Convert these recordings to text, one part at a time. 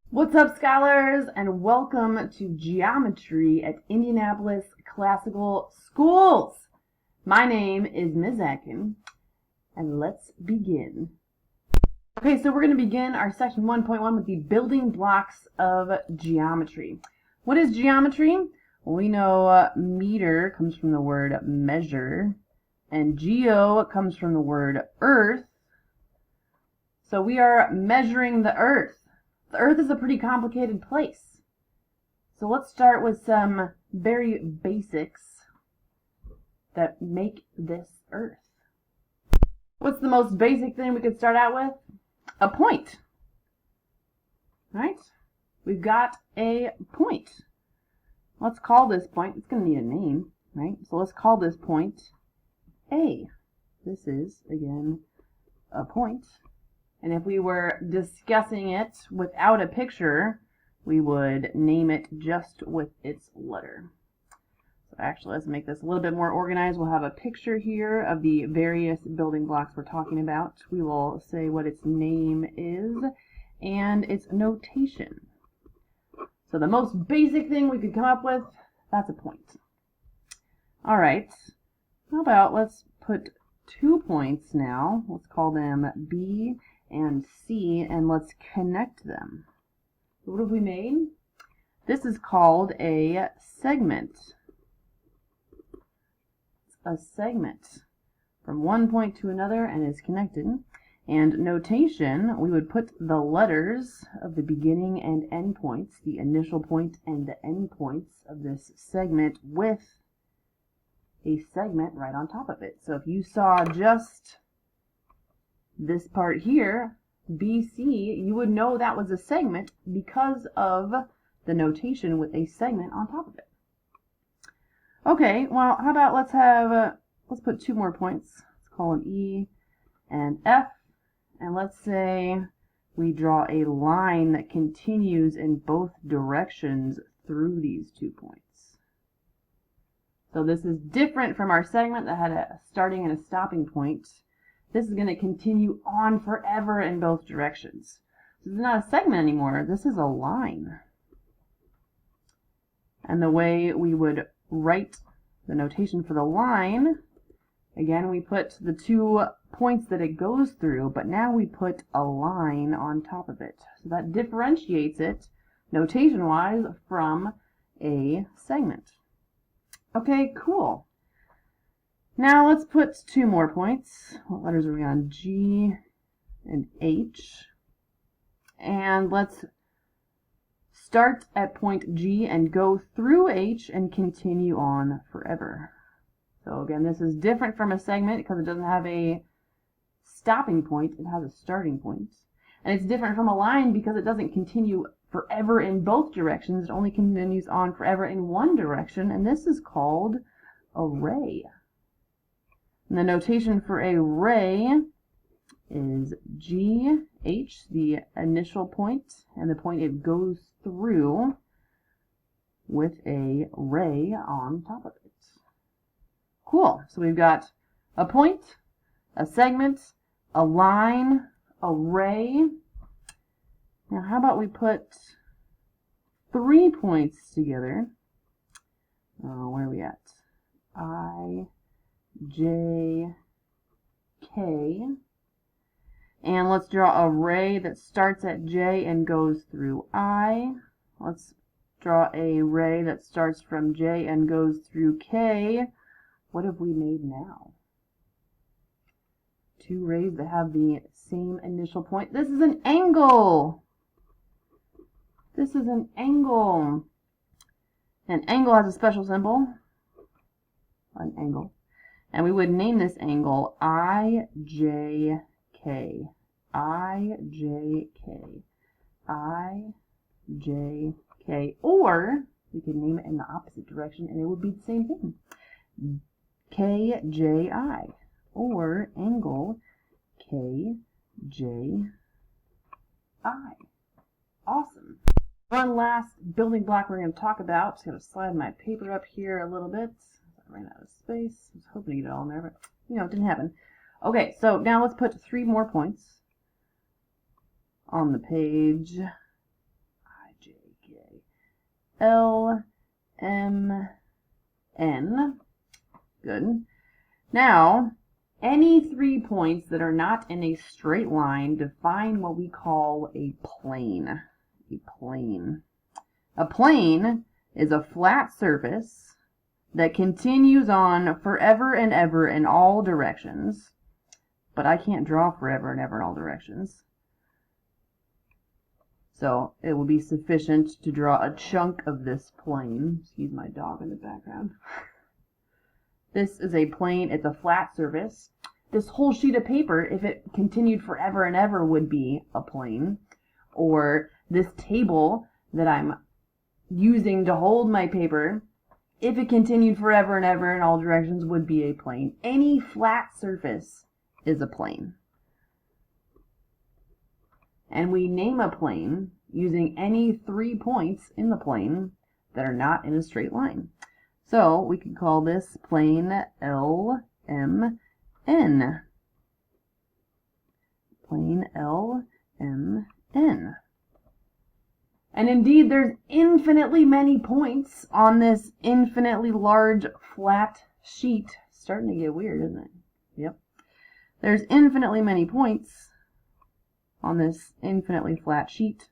What's up, scholars, and welcome to Geometry at Indianapolis Classical Schools. My name is Ms. Atkin, and let's begin. Okay, so we're going to begin our section 1.1 with the building blocks of geometry. What is geometry? Well, we know meter comes from the word measure, and geo comes from the word earth. So we are measuring the earth. The earth is a pretty complicated place. So let's start with some very basics that make this earth. What's the most basic thing we could start out with? A point. Right? We've got a point. Let's call this point, it's going to need a name, right? So let's call this point A. This is, again, a point. And if we were discussing it without a picture, we would name it just with its letter. So actually, let's make this a little bit more organized. We'll have a picture here of the various building blocks we're talking about. We will say what its name is and its notation. So the most basic thing we could come up with, that's a point. All right, how about let's put 2 points now. Let's call them B and C, and let's connect them. So what have we made? This is called a segment. It's a segment from one point to another and is connected. And notation, we would put the letters of the beginning and end points, the initial point and the end points of this segment, with a segment right on top of it. So if you saw just this part here, BC, you would know that was a segment because of the notation with a segment on top of it. Okay, well, how about let's put 2 more points. Let's call them E and F, and let's say we draw a line that continues in both directions through these 2 points. So this is different from our segment that had a starting and a stopping point. This is going to continue on forever in both directions. This is not a segment anymore. This is a line. And the way we would write the notation for the line, again, we put the 2 points that it goes through, but now we put a line on top of it. So that differentiates it, notation-wise, from a segment. Okay, cool. Now let's put 2 more points. What letters are we on? G and H. And let's start at point G and go through H and continue on forever. So again, this is different from a segment because it doesn't have a stopping point. It has a starting point. And it's different from a line because it doesn't continue forever in both directions. It only continues on forever in one direction. And this is called a ray. And the notation for a ray is GH, the initial point, and the point it goes through with a ray on top of it. Cool. So we've got a point, a segment, a line, a ray. Now how about we put 3 points together? Where are we at? I, J, K, and let's draw a ray that starts at J and goes through I. Let's draw a ray that starts from J and goes through K. What have we made now? 2 rays that have the same initial point. This is an angle. This is an angle. An angle has a special symbol, an angle. And we would name this angle IJK. IJK. IJK. Or we could name it in the opposite direction and it would be the same thing. KJI. Or angle KJI. Awesome. One last building block we're going to talk about. Just going to slide my paper up here a little bit. I ran out of space. I was hoping to get it all in there, but it didn't happen. Okay, so now let's put 3 more points on the page. L, M, N. Good. Now, any 3 points that are not in a straight line define what we call a plane. A plane. A plane is a flat surface that continues on forever and ever in all directions. But I can't draw forever and ever in all directions. So it will be sufficient to draw a chunk of this plane. Excuse my dog in the background. This is a plane. It's a flat surface. This whole sheet of paper, if it continued forever and ever, would be a plane. Or this table that I'm using to hold my paper, if it continued forever and ever in all directions, would be a plane. Any flat surface is a plane. And we name a plane using any 3 points in the plane that are not in a straight line. So we could call this plane LMN. Plane LMN. And indeed, there's infinitely many points on this infinitely large flat sheet. Starting to get weird, isn't it? Yep. There's infinitely many points on this infinitely flat sheet.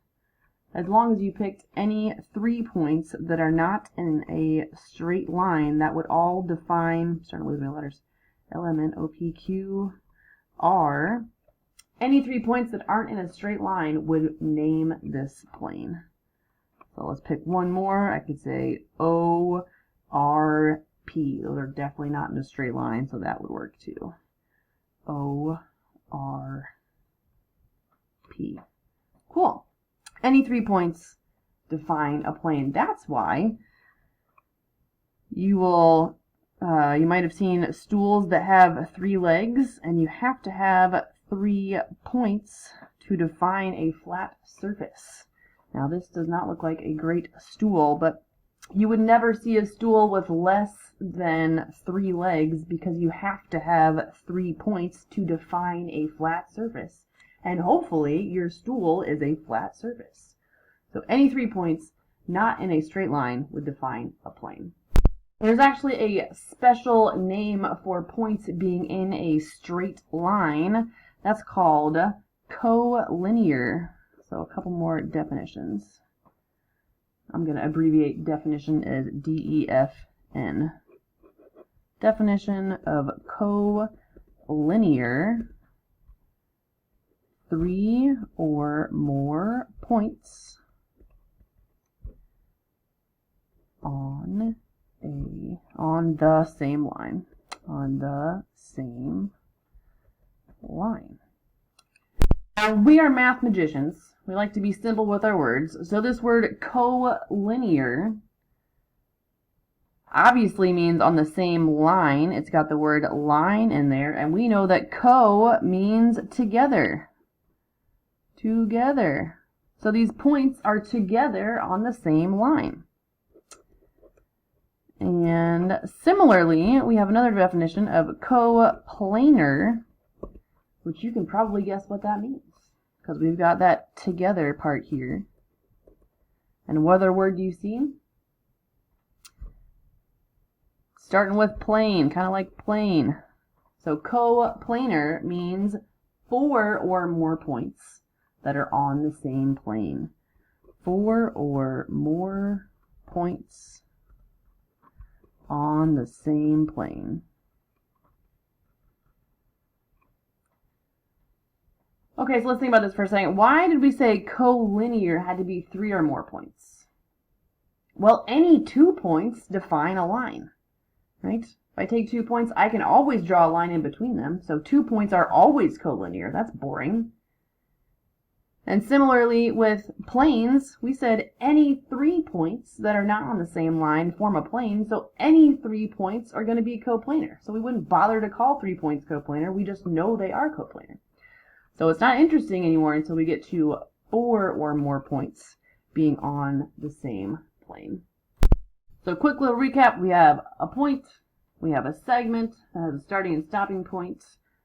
As long as you picked any 3 points that are not in a straight line, that would all define, I'm starting to lose my letters, L, M, N, O, P, Q, R. Any 3 points that aren't in a straight line would name this plane. So let's pick one more. I could say O, R, P. Those are definitely not in a straight line, so that would work too. O, R, P. Cool. Any 3 points define a plane. That's why you will, you might have seen stools that have 3 legs, and you have to have 3 points to define a flat surface. Now this does not look like a great stool, but you would never see a stool with less than 3 legs because you have to have 3 points to define a flat surface. And hopefully your stool is a flat surface. So any 3 points not in a straight line would define a plane. There's actually a special name for points being in a straight line. That's called collinear. So a couple more definitions. I'm going to abbreviate definition as DEFN. Definition of collinear: 3 or more points on the same line. On the same line. Now, we are math magicians. We like to be simple with our words. So this word collinear obviously means on the same line. It's got the word line in there, and we know that co means together. Together. So these points are together on the same line. And similarly, we have another definition of coplanar, which you can probably guess what that means, because we've got that together part here. And what other word do you see? Starting with plane, kind of like plane. So coplanar means 4 or more points that are on the same plane. 4 or more points on the same plane. Okay, so let's think about this for a second. Why did we say collinear had to be 3 or more points? Well, any 2 points define a line, right? If I take 2 points, I can always draw a line in between them. So 2 points are always collinear. That's boring. And similarly with planes, we said any 3 points that are not on the same line form a plane, so any 3 points are going to be coplanar. So we wouldn't bother to call 3 points coplanar, we just know they are coplanar. So it's not interesting anymore until we get to 4 or more points being on the same plane. So quick little recap, we have a point, we have a segment that has a starting and stopping point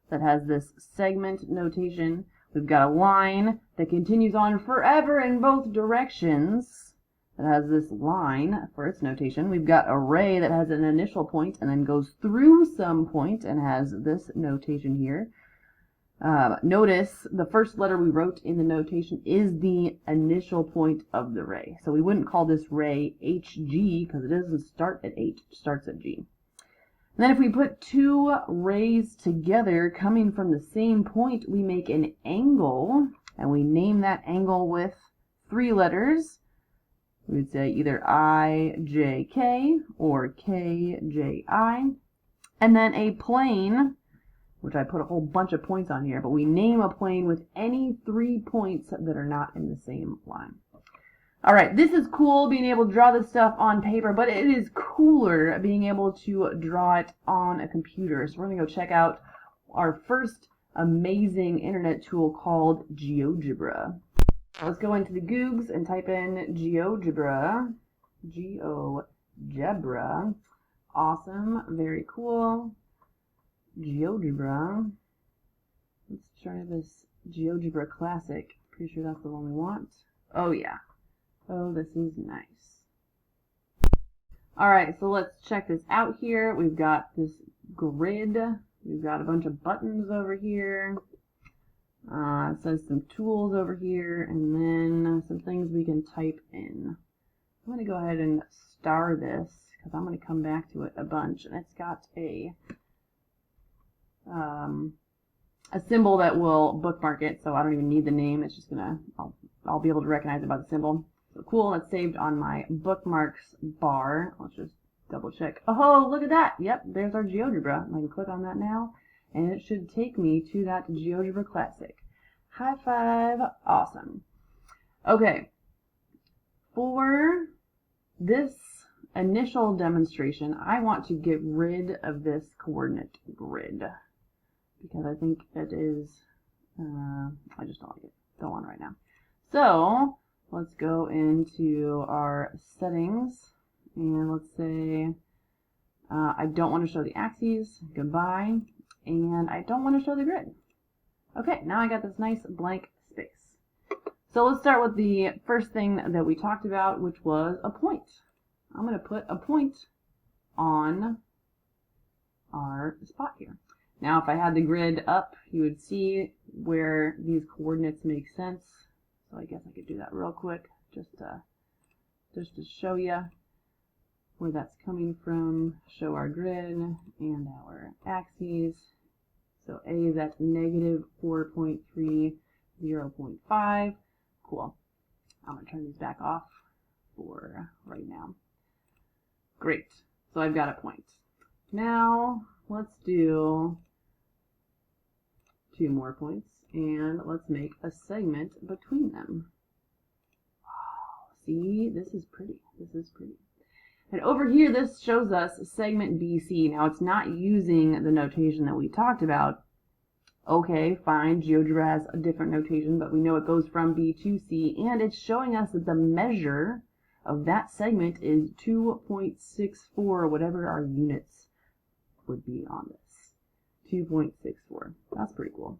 that has this segment notation. We've got a line that continues on forever in both directions. that has this line for its notation. We've got array that has an initial point and then goes through some point and has this notation here. Notice the first letter we wrote in the notation is the initial point of the ray. So we wouldn't call this ray HG because it doesn't start at H, it starts at G. And then if we put two rays together coming from the same point, we make an angle, and we name that angle with three letters. We would say either IJK or KJI. And then a plane, which I put a whole bunch of points on here, but we name a plane with any 3 points that are not in the same line. All right, this is cool being able to draw this stuff on paper, but it is cooler being able to draw it on a computer. So we're going to go check out our first amazing internet tool called GeoGebra. Let's go into the Googs and type in GeoGebra. GeoGebra. Awesome, very cool. GeoGebra. Let's try this GeoGebra Classic. Pretty sure that's the one we want. Oh yeah. Oh, this is nice. Alright, so let's check this out here. We've got this grid. We've got a bunch of buttons over here. It says some tools over here, and then some things we can type in. I'm going to go ahead and star this, because I'm going to come back to it a bunch. And it's got a symbol that will bookmark it, so I don't even need the name. It's just gonna, I'll be able to recognize it by the symbol. So cool, it's saved on my bookmarks bar. Let's just double check. Oh, look at that. Yep, there's our GeoGebra. I can click on that now, and it should take me to that GeoGebra Classic. High five. Awesome. Okay, for this initial demonstration, I want to get rid of this coordinate grid, because I think it is, I just don't like it. Don't want it right now. So let's go into our settings, and let's say I don't want to show the axes. Goodbye. And I don't want to show the grid. Okay, now I got this nice blank space. So let's start with the first thing that we talked about, which was a point. I'm going to put a point on our spot here. Now if I had the grid up, you would see where these coordinates make sense. So I guess I could do that real quick, just to show you where that's coming from. Show our grid and our axes. So A is at negative 4.3, 0.5. Cool. I'm going to turn these back off for right now. Great. So I've got a point. Now let's do 2 more points, and let's make a segment between them. Oh, see, this is pretty. This is pretty. And over here, this shows us segment BC. Now, it's not using the notation that we talked about. Okay, fine, GeoGebra has a different notation, but we know it goes from B to C, and it's showing us that the measure of that segment is 2.64, whatever our units would be on this. 2.64. That's pretty cool.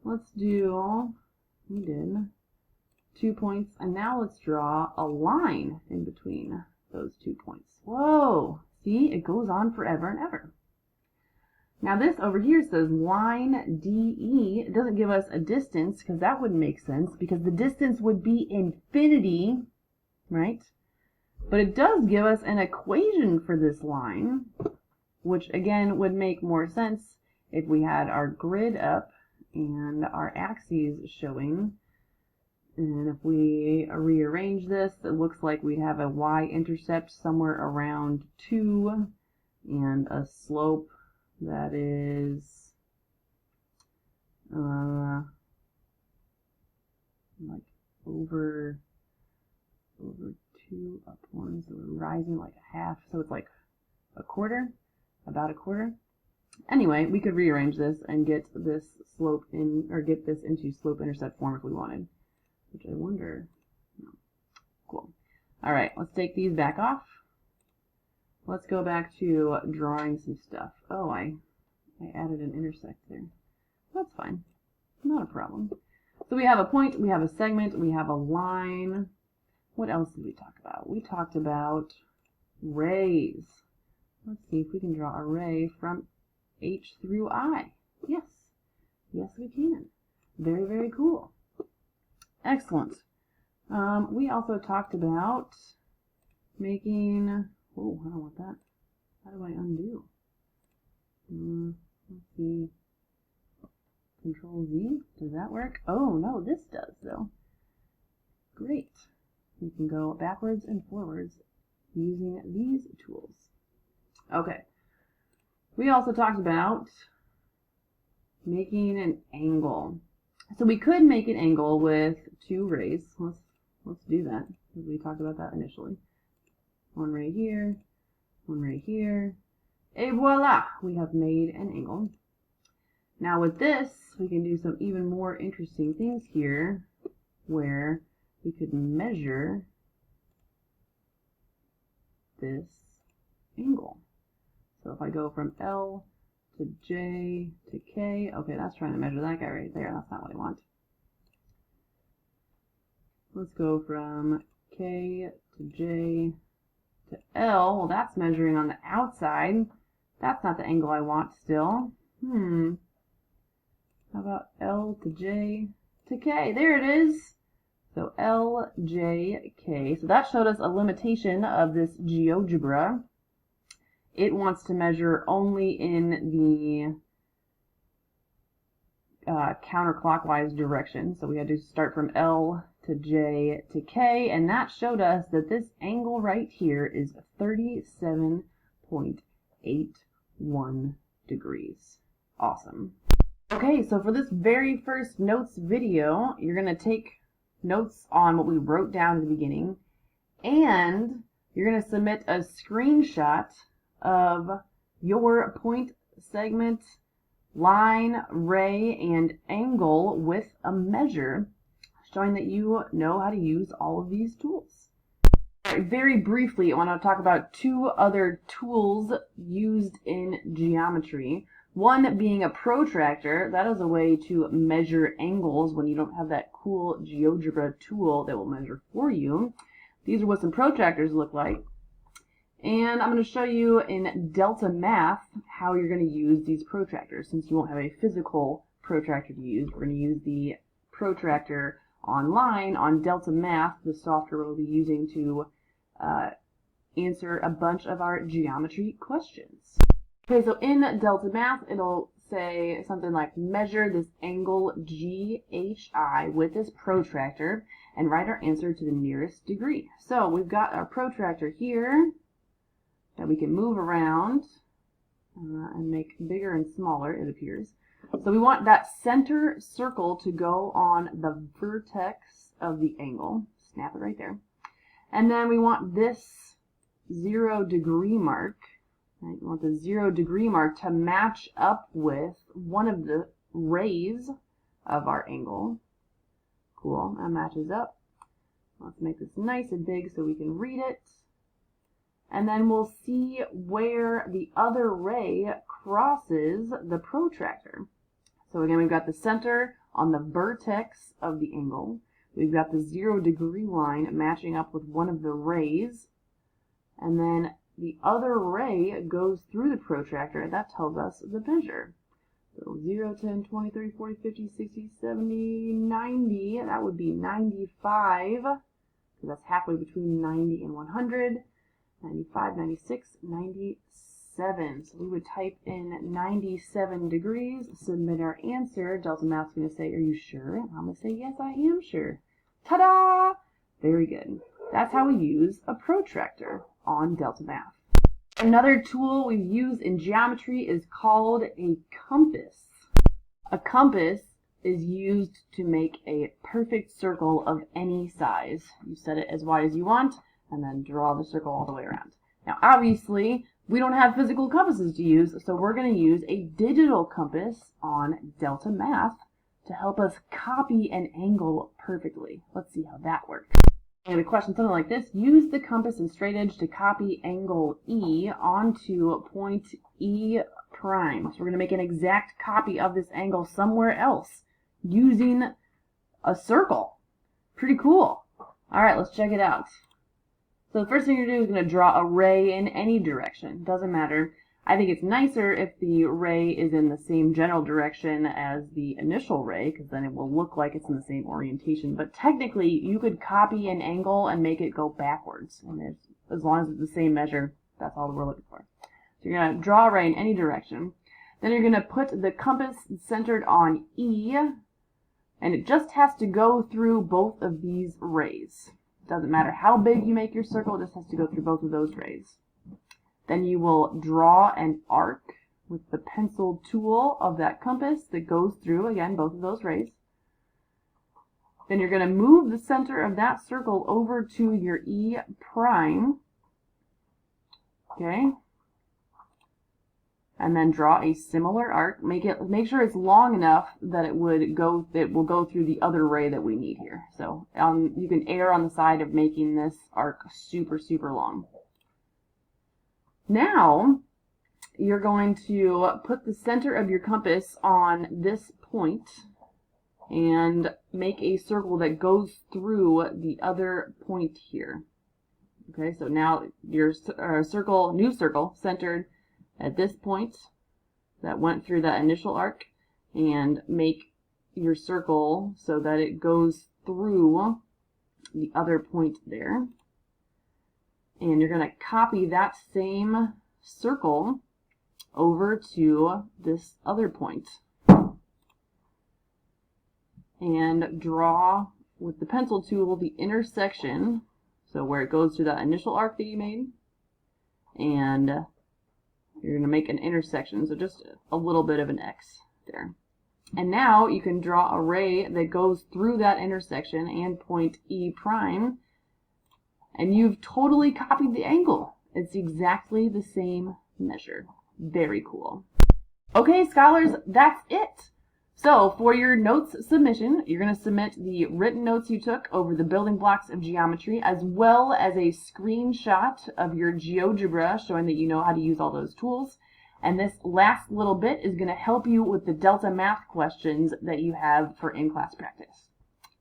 Let's do, we did 2 points, and now let's draw a line in between those 2 points. Whoa! See, it goes on forever and ever. Now this over here says line DE. It doesn't give us a distance, because that wouldn't make sense, because the distance would be infinity, right? But it does give us an equation for this line, which again would make more sense if we had our grid up and our axes showing. And if we rearrange this, it looks like we'd have a y-intercept somewhere around 2 and a slope that is like over 2 up 1, so we're rising like a half, so it's like a quarter, about a quarter. Anyway, we could rearrange this and get this slope in, or get this into slope-intercept form if we wanted. Which I wonder. No. Cool. Alright, let's take these back off. Let's go back to drawing some stuff. Oh, I added an intersect there. That's fine. Not a problem. So we have a point, we have a segment, we have a line. What else did we talk about? We talked about rays. Let's see if we can draw a ray from H through I. Yes. Yes, we can. Very, very cool. Excellent. We also talked about making... Oh, I don't want that. How do I undo? Let's see. Control Z. Does that work? Oh, no, this does, though. Great. You can go backwards and forwards using these tools. Okay. We also talked about making an angle. So we could make an angle with two rays. Let's do that. We talked about that initially. One ray here, one ray here. Et voila! We have made an angle. Now with this, we can do some even more interesting things here, where we could measure this angle. So if I go from L to J to K, okay, that's trying to measure that guy right there. That's not what I want. Let's go from K to J to L. Well, that's measuring on the outside. That's not the angle I want still. How about L to J to K? There it is. So L, J, K. So that showed us a limitation of this GeoGebra. It wants to measure only in the counterclockwise direction. So we had to start from L to J to K, and that showed us that this angle right here is 37.81 degrees. Awesome. Okay, so for this very first notes video, you're going to take notes on what we wrote down at the beginning, and you're going to submit a screenshot of your point, segment, line, ray, and angle with a measure, showing that you know how to use all of these tools. Very briefly, I want to talk about two other tools used in geometry. One being a protractor. That is a way to measure angles when you don't have that cool GeoGebra tool that will measure for you. These are what some protractors look like. And I'm going to show you in Delta Math how you're going to use these protractors. Since you won't have a physical protractor to use, we're going to use the protractor online on Delta Math, the software we'll be using to answer a bunch of our geometry questions. Okay, so in Delta Math, it'll say something like measure this angle GHI with this protractor and write our answer to the nearest degree. So we've got our protractor here that we can move around and make bigger and smaller, it appears. So we want that center circle to go on the vertex of the angle. Snap it right there. And then we want this 0 degree mark. Right? We want the 0 degree mark to match up with one of the rays of our angle. Cool, that matches up. Let's make this nice and big so we can read it. And then we'll see where the other ray crosses the protractor. So again, we've got the center on the vertex of the angle. We've got the 0 degree line matching up with one of the rays. And then the other ray goes through the protractor, and that tells us the measure. So 0, 10, 20, 30, 40, 50, 60, 70, 90. That would be 95. So that's halfway between 90 and 100. 95, 96, 97. So we would type in 97 degrees, submit our answer. Delta Math's going to say, are you sure? And I'm going to say, yes, I am sure. Ta-da! Very good. That's how we use a protractor on Delta Math. Another tool we use in geometry is called a compass. A compass is used to make a perfect circle of any size. You set it as wide as you want, and then draw the circle all the way around. Now, obviously, we don't have physical compasses to use, so we're going to use a digital compass on Delta Math to help us copy an angle perfectly. Let's see how that works. And a question something like this: use the compass and straight edge to copy angle E onto point E prime. So we're going to make an exact copy of this angle somewhere else using a circle. Pretty cool. All right, let's check it out. So the first thing you're going to do is going to draw a ray in any direction. Doesn't matter. I think it's nicer if the ray is in the same general direction as the initial ray, because then it will look like it's in the same orientation. But technically, you could copy an angle and make it go backwards. And as long as it's the same measure, that's all we're looking for. So you're going to draw a ray in any direction. Then you're going to put the compass centered on E, and it just has to go through both of these rays. Doesn't matter how big you make your circle, it just has to go through both of those rays. Then you will draw an arc with the pencil tool of that compass that goes through, again, both of those rays. Then you're going to move the center of that circle over to your E prime. Okay. And then draw a similar arc. Make sure it's long enough that it will go through the other ray that we need here. So you can err on the side of making this arc super, super long. Now, you're going to put the center of your compass on this point and make a circle that goes through the other point here. Okay, so now your new circle centered at this point that went through that initial arc, and make your circle so that it goes through the other point there. And you're going to copy that same circle over to this other point. And draw with the pencil tool the intersection, so where it goes through that initial arc that you made. And you're going to make an intersection, so just a little bit of an X there. And now you can draw a ray that goes through that intersection and point E prime. And you've totally copied the angle. It's exactly the same measure. Very cool. Okay, scholars, that's it. So for your notes submission, you're going to submit the written notes you took over the building blocks of geometry, as well as a screenshot of your GeoGebra showing that you know how to use all those tools. And this last little bit is going to help you with the Delta math questions that you have for in-class practice.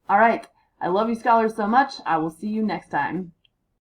All right. I love you, scholars, so much. I will see you next time.